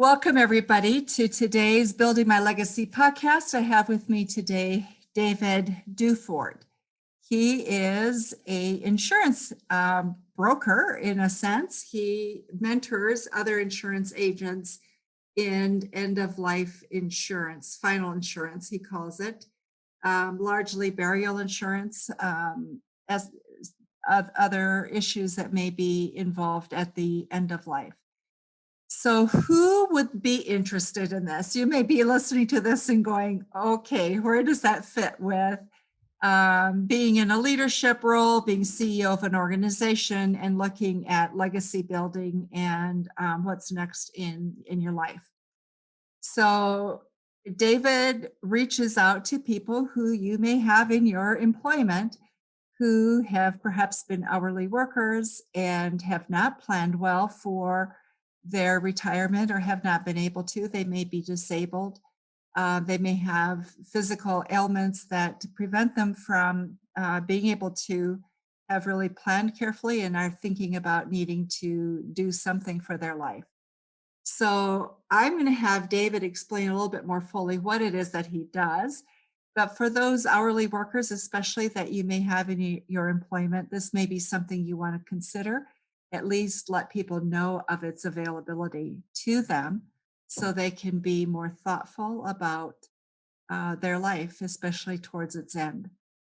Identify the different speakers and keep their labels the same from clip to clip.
Speaker 1: Welcome, everybody, to today's Building My Legacy podcast. I have with me today David Duford. He is an insurance broker, in a sense. He mentors other insurance agents in end-of-life insurance, final insurance, he calls it, largely burial insurance, as of other issues that may be involved at the end of life. So who would be interested in this? You may be listening to this and going, okay, where does that fit with being in a leadership role, being CEO of an organization, and looking at legacy building and what's next in your life? So David reaches out to people who you may have in your employment who have perhaps been hourly workers and have not planned well for their retirement or have not been able to. They may be disabled. They may have physical ailments that prevent them from being able to have really planned carefully and are thinking about needing to do something for their life. So I'm going to have David explain a little bit more fully what it is that he does. But for those hourly workers, especially that you may have in your employment, this may be something you want to consider. At least let people know of its availability to them so they can be more thoughtful about their life, especially towards its end.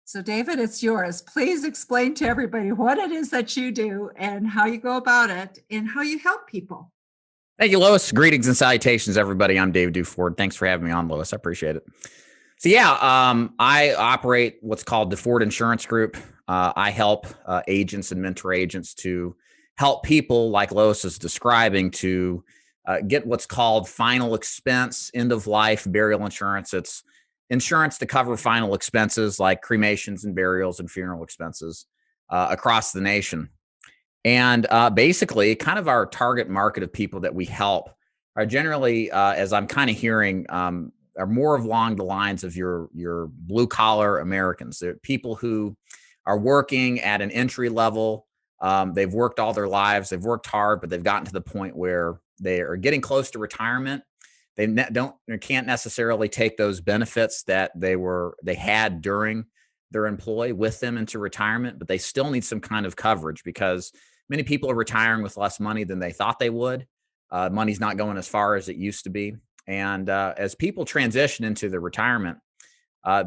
Speaker 1: So David, it's yours. Please explain to everybody what it is that you do and how you go about it and how you help people.
Speaker 2: Thank you, Lois. Greetings and salutations, everybody. I'm David Duford. Thanks for having me on, Lois. I appreciate it. So I operate what's called Duford Insurance Group. I help agents and mentor agents to help people like Lois is describing to get what's called final expense, end of life burial insurance. It's insurance to cover final expenses like cremations and burials and funeral expenses across the nation. And basically, kind of our target market of people that we help are generally, as I'm kind of hearing, are more along the lines of your blue collar Americans. They're people who are working at an entry level. They've worked all their lives. They've worked hard, but they've gotten to the point where they are getting close to retirement. They can't necessarily take those benefits that they had during their employ with them into retirement, but they still need some kind of coverage because many people are retiring with less money than they thought they would. Money's not going as far as it used to be. And as people transition into the retirement,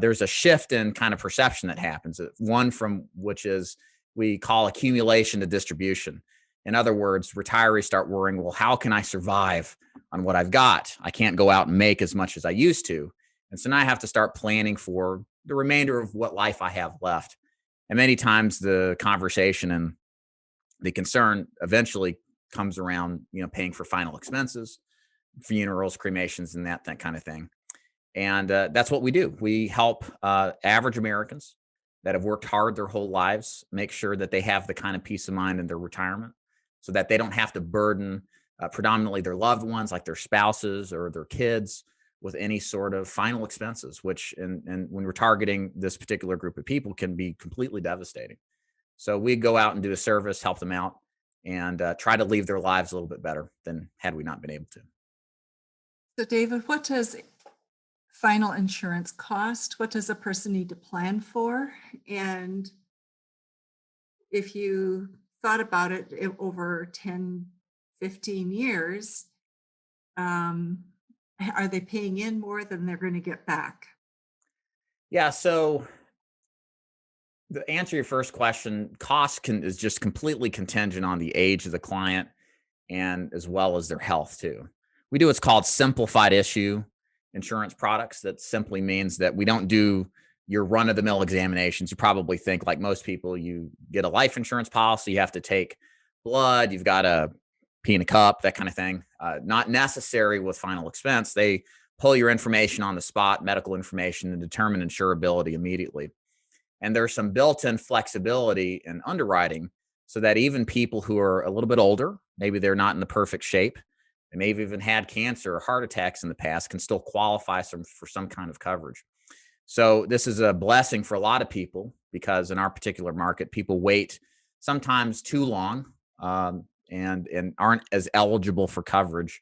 Speaker 2: there's a shift in kind of perception that happens. One from which is we call accumulation to distribution. In other words, retirees start worrying, well, how can I survive on what I've got? I can't go out and make as much as I used to. And so now I have to start planning for the remainder of what life I have left. And many times the conversation and the concern eventually comes around, paying for final expenses, funerals, cremations, and that kind of thing. And that's what we do. We help average Americans that have worked hard their whole lives make sure that they have the kind of peace of mind in their retirement so that they don't have to burden predominantly their loved ones like their spouses or their kids with any sort of final expenses, which and when we're targeting this particular group of people can be completely devastating. So we go out and do a service, help them out, and try to leave their lives a little bit better than had we not been able to.
Speaker 1: So David, what does final insurance cost? What does a person need to plan for? And if you thought about it over 10, 15 years, are they paying in more than they're going to get back?
Speaker 2: Yeah, so to answer your first question, cost is just completely contingent on the age of the client and as well as their health too. We do what's called simplified issue insurance products. That simply means that we don't do your run-of-the-mill examinations. You probably think, like most people, you get a life insurance policy, you have to take blood, you've got to pee in a cup, that kind of thing. Not necessary with final expense. They pull your information on the spot, medical information, and determine insurability immediately. And there's some built-in flexibility in underwriting so that even people who are a little bit older, maybe they're not in the perfect shape, they may have even had cancer or heart attacks in the past, can still qualify for some kind of coverage. So this is a blessing for a lot of people because in our particular market, people wait sometimes too long and aren't as eligible for coverage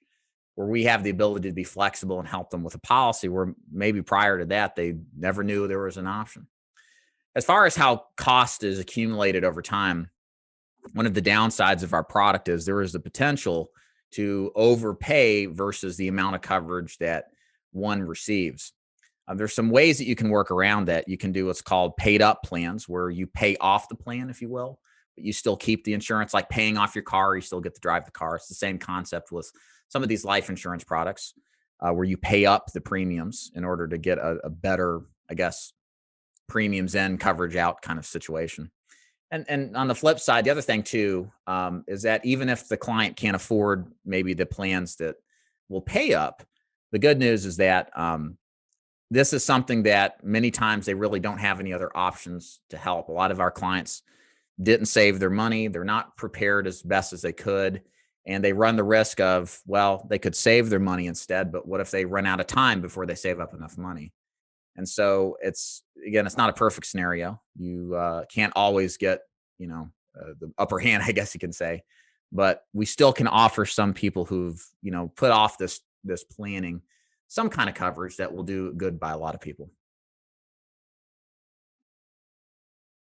Speaker 2: where we have the ability to be flexible and help them with a policy where maybe prior to that, they never knew there was an option. As far as how cost is accumulated over time, one of the downsides of our product is there is the potential to overpay versus the amount of coverage that one receives. There's some ways that you can work around that. You can do what's called paid up plans, where you pay off the plan, if you will, but you still keep the insurance, like paying off your car. You still get to drive the car. It's the same concept with some of these life insurance products, where you pay up the premiums in order to get a better, I guess, premiums in, coverage out kind of situation. And on the flip side, the other thing too, is that even if the client can't afford maybe the plans that will pay up, the good news is that this is something that many times they really don't have any other options to help. A lot of our clients didn't save their money. They're not prepared as best as they could. And they run the risk of, well, they could save their money instead, but what if they run out of time before they save up enough money? And so it's not a perfect scenario. You can't always get, the upper hand, I guess you can say, but we still can offer some people who've, put off this planning, some kind of coverage that will do good by a lot of people.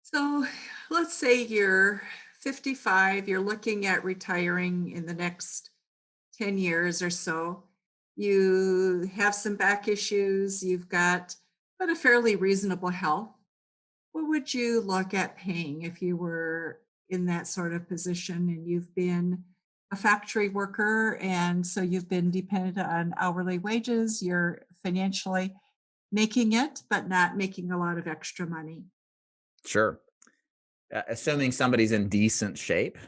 Speaker 1: So let's say you're 55, you're looking at retiring in the next 10 years or so. You have some back issues, you've got but a fairly reasonable health. What would you look at paying if you were in that sort of position and you've been a factory worker and so you've been dependent on hourly wages, you're financially making it, but not making a lot of extra money?
Speaker 2: Sure. Assuming somebody's in decent shape,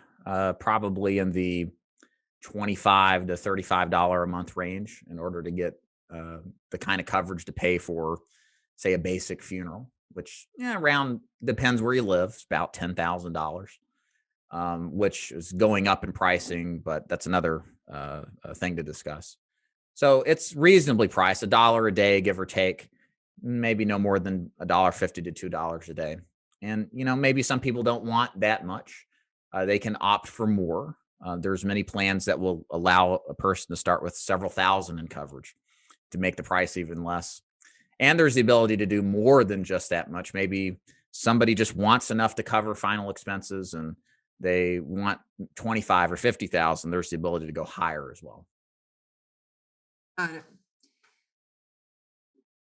Speaker 2: probably in the 25 to $35 a month range in order to get the kind of coverage to pay for, say, a basic funeral, which around depends where you live. It's about $10,000, which is going up in pricing, but that's another thing to discuss. So it's reasonably priced, $1 a day, give or take, maybe no more than $1.50 to $2 a day. And maybe some people don't want that much. They can opt for more. There's many plans that will allow a person to start with several thousand in coverage to make the price even less. And there's the ability to do more than just that much. Maybe somebody just wants enough to cover final expenses and they want 25 or 50,000. There's the ability to go higher as well.
Speaker 1: Got it.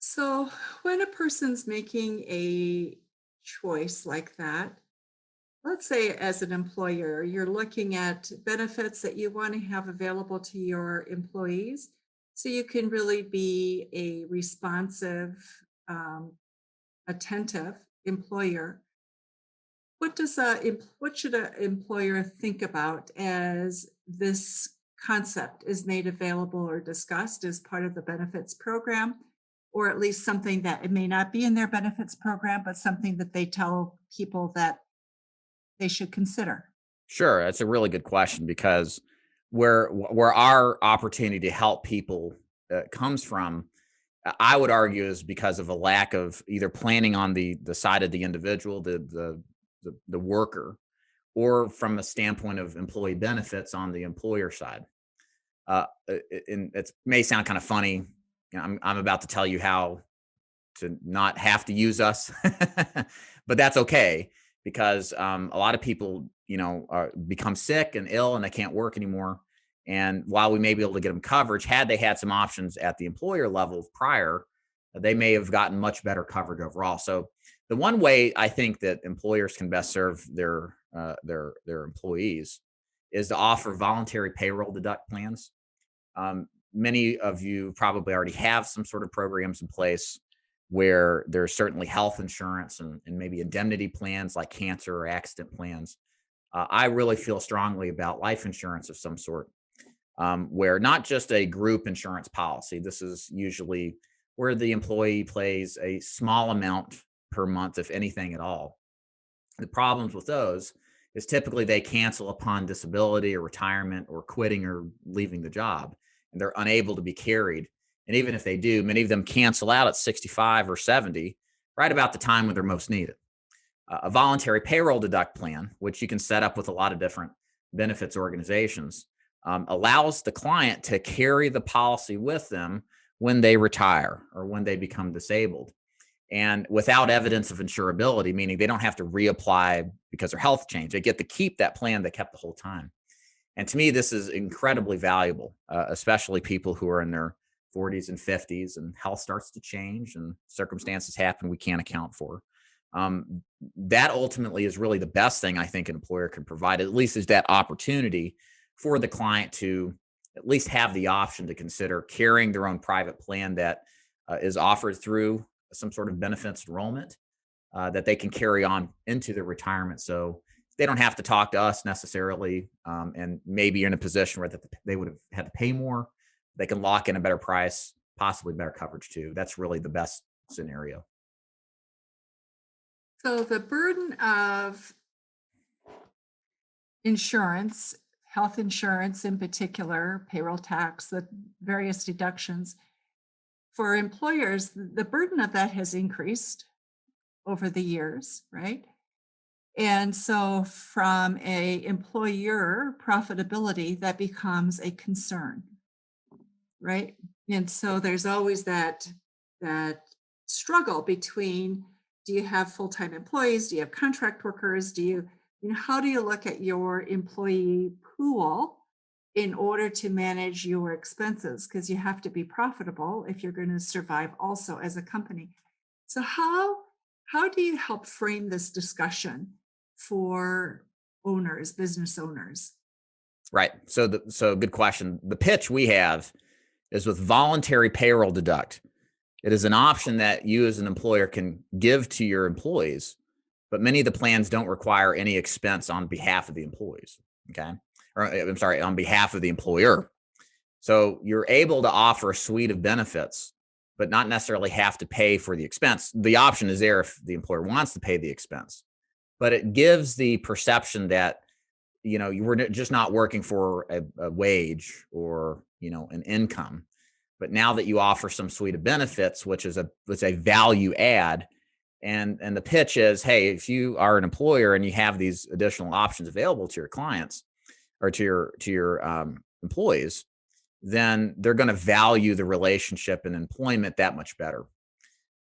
Speaker 1: So when a person's making a choice like that, let's say as an employer, you're looking at benefits that you want to have available to your employees so you can really be a responsive, um, attentive employer. What should an employer think about as this concept is made available or discussed as part of the benefits program, or at least something that it may not be in their benefits program, but something that they tell people that they should consider?
Speaker 2: Sure, that's a really good question because where our opportunity to help people comes from, I would argue, is because of a lack of either planning on the side of the individual, the worker, or from a standpoint of employee benefits on the employer side. And it may sound kind of funny. I'm about to tell you how to not have to use us, but that's okay because a lot of people, become sick and ill and they can't work anymore. And while we may be able to get them coverage, had they had some options at the employer level prior, they may have gotten much better coverage overall. So the one way I think that employers can best serve their employees is to offer voluntary payroll deduct plans. Many of you probably already have some sort of programs in place where there's certainly health insurance and maybe indemnity plans like cancer or accident plans. I really feel strongly about life insurance of some sort, where not just a group insurance policy. This is usually where the employee pays a small amount per month, if anything at all. The problems with those is typically they cancel upon disability or retirement or quitting or leaving the job, and they're unable to be carried. And even if they do, many of them cancel out at 65 or 70, right about the time when they're most needed. A voluntary payroll deduct plan, which you can set up with a lot of different benefits organizations, allows the client to carry the policy with them when they retire or when they become disabled. And without evidence of insurability, meaning they don't have to reapply because their health changed. They get to keep that plan they kept the whole time. And to me, this is incredibly valuable, especially people who are in their 40s and 50s and health starts to change and circumstances happen we can't account for. That ultimately is really the best thing I think an employer can provide, at least is that opportunity for the client to at least have the option to consider carrying their own private plan that is offered through some sort of benefits enrollment that they can carry on into their retirement. So they don't have to talk to us necessarily, and maybe you're in a position where they would have had to pay more. They can lock in a better price, possibly better coverage too. That's really the best scenario.
Speaker 1: So the burden of insurance, health insurance in particular, payroll tax, the various deductions, for employers, the burden of that has increased over the years, right? And so from a employer profitability, that becomes a concern, right? And so there's always that struggle between, do you have full-time employees? Do you have contract workers? How do you look at your employee pool in order to manage your expenses? Because you have to be profitable if you're going to survive also as a company. So how do you help frame this discussion for owners, business owners?
Speaker 2: Right. So good question. The pitch we have is with voluntary payroll deduct. It is an option that you as an employer can give to your employees, but many of the plans don't require any expense on behalf of the employees. Okay. Or I'm sorry, on behalf of the employer. So you're able to offer a suite of benefits, but not necessarily have to pay for the expense. The option is there if the employer wants to pay the expense, but it gives the perception that, you were just not working for a wage or, an income. But now that you offer some suite of benefits, which is a value add, and the pitch is, hey, if you are an employer and you have these additional options available to your clients or to your employees, then they're going to value the relationship and employment that much better.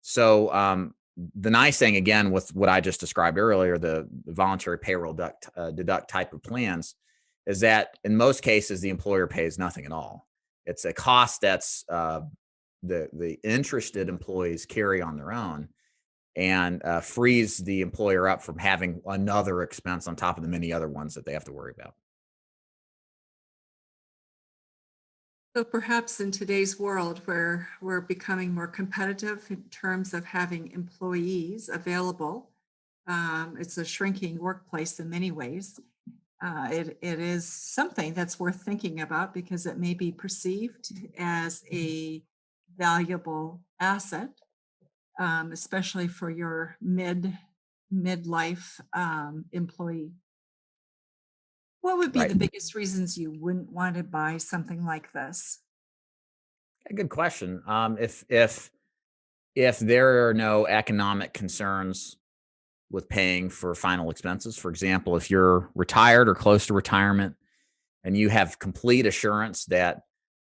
Speaker 2: So the nice thing, again, with what I just described earlier, the voluntary payroll deduct type of plans, is that in most cases the employer pays nothing at all. It's a cost that's the interested employees carry on their own, and frees the employer up from having another expense on top of the many other ones that they have to worry about.
Speaker 1: So perhaps in today's world where we're becoming more competitive in terms of having employees available, it's a shrinking workplace in many ways. It is something that's worth thinking about because it may be perceived as a valuable asset, especially for your midlife employee. What would be
Speaker 2: Right.
Speaker 1: the biggest reasons you wouldn't want to buy something like this?
Speaker 2: A good question. If there are no economic concerns with paying for final expenses, for example, if you're retired or close to retirement and you have complete assurance that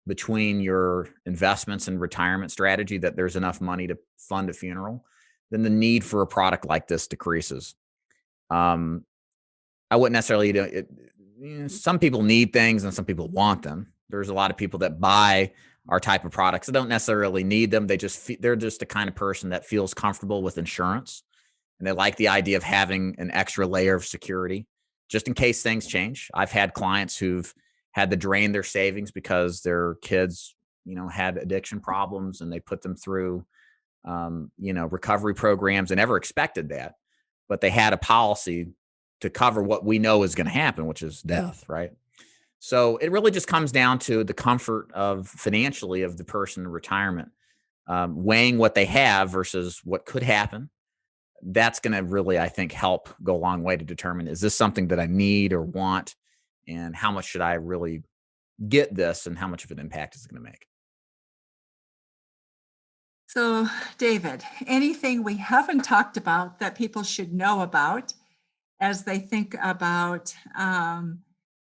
Speaker 2: between your investments and retirement strategy that there's enough money to fund a funeral, then the need for a product like this decreases. Um, I wouldn't necessarily, some people need things and some people want them. There's a lot of people that buy our type of products that don't necessarily need them. They're just the kind of person that feels comfortable with insurance, and they like the idea of having an extra layer of security just in case things change. I've had clients who've had to drain their savings because their kids, had addiction problems, and they put them through, recovery programs. They never expected that, but they had a policy to cover what we know is going to happen, which is death, right? So it really just comes down to the comfort of financially of the person in retirement, weighing what they have versus what could happen. That's going to really, I think, help go a long way to determine, is this something that I need or want? And how much should I really get this, and how much of an impact is it going to make?
Speaker 1: So, David, anything we haven't talked about that people should know about as they think about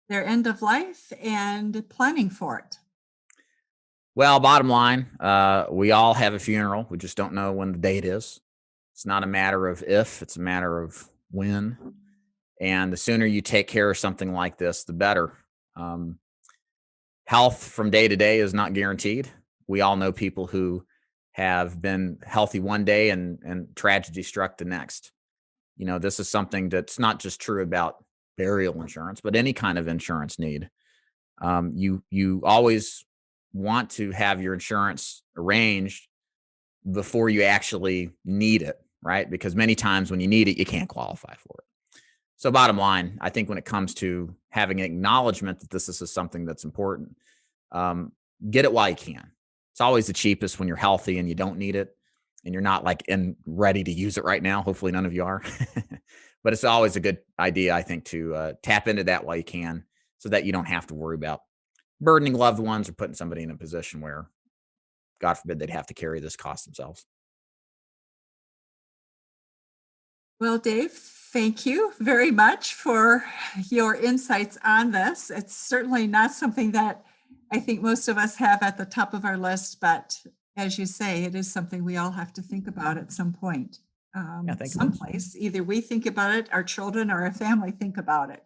Speaker 1: their end of life and planning for it?
Speaker 2: Well, bottom line, we all have a funeral. We just don't know when the date is. It's not a matter of if, it's a matter of when. And the sooner you take care of something like this, the better. Um, Health from day to day is not guaranteed. We all know people who have been healthy one day and tragedy struck the next. This is something that's not just true about burial insurance, but any kind of insurance need. You always want to have your insurance arranged before you actually need it, right? Because many times when you need it, you can't qualify for it. So bottom line, I think when it comes to having an acknowledgement that this is something that's important, um, get it while you can. It's always the cheapest when you're healthy and you don't need it and you're not like ready to use it right now. Hopefully none of you are, but it's always a good idea, I think, to tap into that while you can so that you don't have to worry about burdening loved ones or putting somebody in a position where, God forbid, they'd have to carry this cost themselves.
Speaker 1: Well, Dave, thank you very much for your insights on this. It's certainly not something that I think most of us have at the top of our list, but as you say, it is something we all have to think about at some point.
Speaker 2: Thank you.
Speaker 1: Someplace, either we think about it, our children or our family think about it.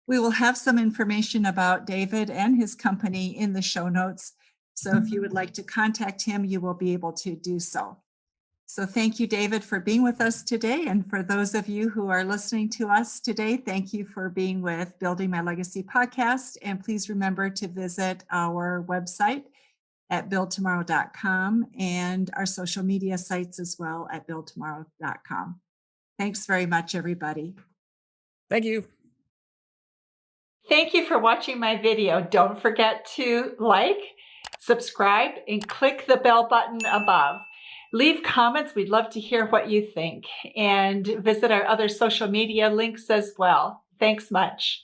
Speaker 1: We will have some information about David and his company in the show notes. So if you would like to contact him, you will be able to do so. So thank you, David, for being with us today. And for those of you who are listening to us today, thank you for being with Building My Legacy podcast. And please remember to visit our website at buildtomorrow.com and our social media sites as well at buildtomorrow.com. Thanks very much, everybody.
Speaker 2: Thank you.
Speaker 3: Thank you for watching my video. Don't forget to like, subscribe, and click the bell button above. Leave comments. We'd love to hear what you think. And visit our other social media links as well. Thanks much.